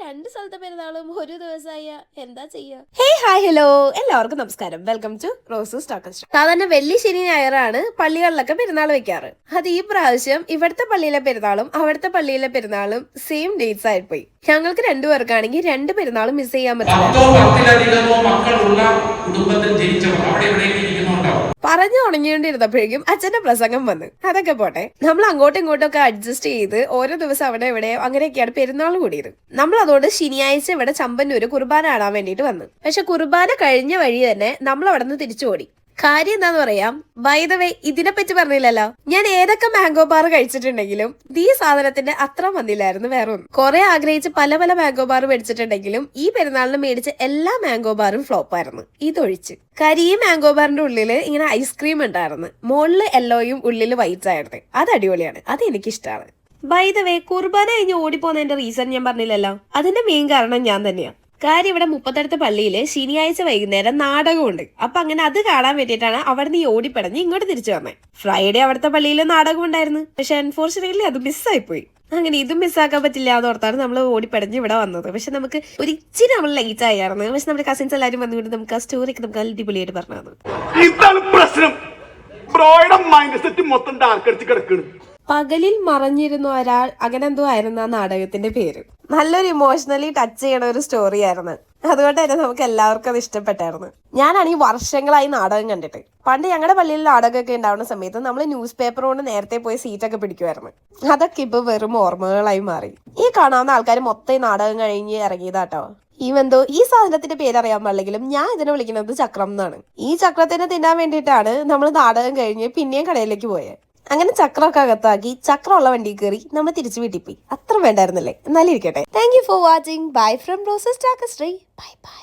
രണ്ട് സ്ഥലത്തെ പെരുന്നാളും ഒരു ദിവസമായ എന്താ ചെയ്യാ? ഹേ ഹായ് ഹലോ എല്ലാവർക്കും നമസ്കാരം. Welcome to roses stock. സാധാരണ വെള്ളി ശനി ഞായറാണ് പള്ളികളിലൊക്കെ പെരുന്നാൾ വെക്കാറ്. അത് ഈ പ്രാവശ്യം ഇവിടുത്തെ പള്ളിയിലെ പെരുന്നാളും അവിടുത്തെ പള്ളിയിലെ പെരുന്നാളും സെയിം ഡേറ്റ്സ് ആയിപ്പോയി. ഞങ്ങൾക്ക് രണ്ടുപേർക്കാണെങ്കിൽ രണ്ട് പെരുന്നാളും മിസ് ചെയ്യാൻ പറ്റില്ല. പറഞ്ഞു തുടങ്ങിക്കൊണ്ടിരുന്നപ്പോഴേക്കും അച്ഛന്റെ പ്രസംഗം വന്നു. അതൊക്കെ പോട്ടെ, നമ്മൾ അങ്ങോട്ടും ഇങ്ങോട്ടും ഒക്കെ അഡ്ജസ്റ്റ് ചെയ്ത് ഓരോ ദിവസം അവിടെ എവിടെയോ അങ്ങനെയൊക്കെയാണ് പെരുന്നാൾ കൂടിയത്. നമ്മൾ അതുകൊണ്ട് ശനിയാഴ്ച ഇവിടെ ചമ്പന്നൂര് കുർബാന കാണാൻ വേണ്ടിയിട്ട് വന്നു. പക്ഷെ കുർബാന കഴിഞ്ഞ വഴി തന്നെ നമ്മൾ അവിടെ നിന്ന് തിരിച്ചു ഓടി. കാര്യം എന്താന്ന് പറയാം, ബൈ ദ വേ ഇതിനെപ്പറ്റി പറഞ്ഞില്ലല്ലോ. ഞാൻ ഏതൊക്കെ മാംഗോ ബാർ കഴിച്ചിട്ടുണ്ടെങ്കിലും ഈ സാധനത്തിന്റെ അത്ര വന്നില്ലായിരുന്നു വേറെ ഒന്നും. കുറെ ആഗ്രഹിച്ച് പല പല മാംഗോ ബാർ മേടിച്ചിട്ടുണ്ടെങ്കിലും ഈ പെരുന്നാളിന് മേടിച്ച എല്ലാ മാംഗോ ബാറും ഫ്ലോപ്പ് ആയിരുന്നു, ഇതൊഴിച്ച്. കാര്യം ഈ മാംഗോ ബാറിന്റെ ഉള്ളില് ഇങ്ങനെ ഐസ്ക്രീം ഉണ്ടായിരുന്നു, മുകളില് യെല്ലോയും ഉള്ളില് വൈറ്റ് ആയിരുന്നു. അത് അടിപൊളിയാണ്, അത് എനിക്കിഷ്ടമാണ്. ബൈ ദ വേ കുർബാന കഴിഞ്ഞ് ഓടിപ്പോന്നതിന്റെ റീസൺ ഞാൻ പറഞ്ഞില്ലല്ലോ. അതിന്റെ മെയിൻ കാരണം ഞാൻ തന്നെയാണ്. കാര്യം ഇവിടെ മുപ്പത്തടുത്ത പള്ളിയില് ശനിയാഴ്ച വൈകുന്നേരം നാടകമുണ്ട്. അപ്പൊ അങ്ങനെ അത് കാണാൻ വേണ്ടിയിട്ടാണ് അവിടെ നിന്ന് ഓടിപ്പടഞ്ഞ് ഇങ്ങോട്ട് തിരിച്ചു വന്നത്. ഫ്രൈഡേ അവിടുത്തെ പള്ളിയിൽ നാടകം ഉണ്ടായിരുന്നു, പക്ഷെ അൺഫോർച്ചുനേറ്റ്ലി അത് മിസ്സായിപ്പോയി. അങ്ങനെ ഇതും മിസ്സാക്കാൻ പറ്റില്ല എന്നോർത്താണ് നമ്മൾ ഓടിപ്പടഞ്ഞ് ഇവിടെ വന്നത്. പക്ഷെ നമുക്ക് ഒരു ഇച്ചിരി നമ്മൾ ലേറ്റ് ആയിരുന്നു. പക്ഷെ നമ്മുടെ കസിൻസ് എല്ലാവരും വന്നുകൊണ്ട് നമുക്ക് ആ സ്റ്റോറിക്ക് നമുക്ക് അടിപൊളിയായിട്ട് പറഞ്ഞു തന്നു. പകലിൽ മറഞ്ഞിരുന്ന ഒരാൾ, അങ്ങനെ എന്തോ ആയിരുന്നു ആ നാടകത്തിന്റെ പേര്. നല്ലൊരു ഇമോഷണലി ടച്ച് ചെയ്യണ ഒരു സ്റ്റോറി ആയിരുന്നു. അതുകൊണ്ട് തന്നെ നമുക്ക് എല്ലാവർക്കും അത് ഇഷ്ടപ്പെട്ടായിരുന്നു. ഞാനാണെങ്കിൽ വർഷങ്ങളായി നാടകം കണ്ടിട്ട്. പണ്ട് ഞങ്ങളുടെ പള്ളിയിൽ നാടകമൊക്കെ ഉണ്ടാവുന്ന സമയത്ത് നമ്മൾ ന്യൂസ് പേപ്പർ കൊണ്ട് നേരത്തെ പോയി സീറ്റൊക്കെ പിടിക്കുമായിരുന്നു. അതൊക്കെ ഇപ്പൊ വെറും ഓർമ്മകളായി മാറി. ഈ കാണാവുന്ന ആൾക്കാർ മൊത്തം ഈ നാടകം കഴിഞ്ഞ് ഇറങ്ങിയതാട്ടോ. ഈവെന്തോ ഈ സാധനത്തിന്റെ പേരറിയാൻ പാടില്ലെങ്കിലും ഞാൻ ഇതിനെ വിളിക്കുന്നത് ചക്രം എന്നാണ്. ഈ ചക്രത്തിനെ തിന്നാൻ വേണ്ടിയിട്ടാണ് നമ്മൾ നാടകം കഴിഞ്ഞ് പിന്നെയും കടയിലേക്ക് പോയത്. അങ്ങനെ ചക്രമൊക്കെ അകത്താക്കി ചക്രമുള്ള വണ്ടി കയറി നമ്മൾ തിരിച്ചു വീട്ടിൽ പോയി. അത്ര വേണ്ടായിരുന്നല്ലേ? എന്നാലും ഇരിക്കട്ടെ. Thank you for watching. Bye from റോസസ് ടാക്കസ്ട്രി. Bye by.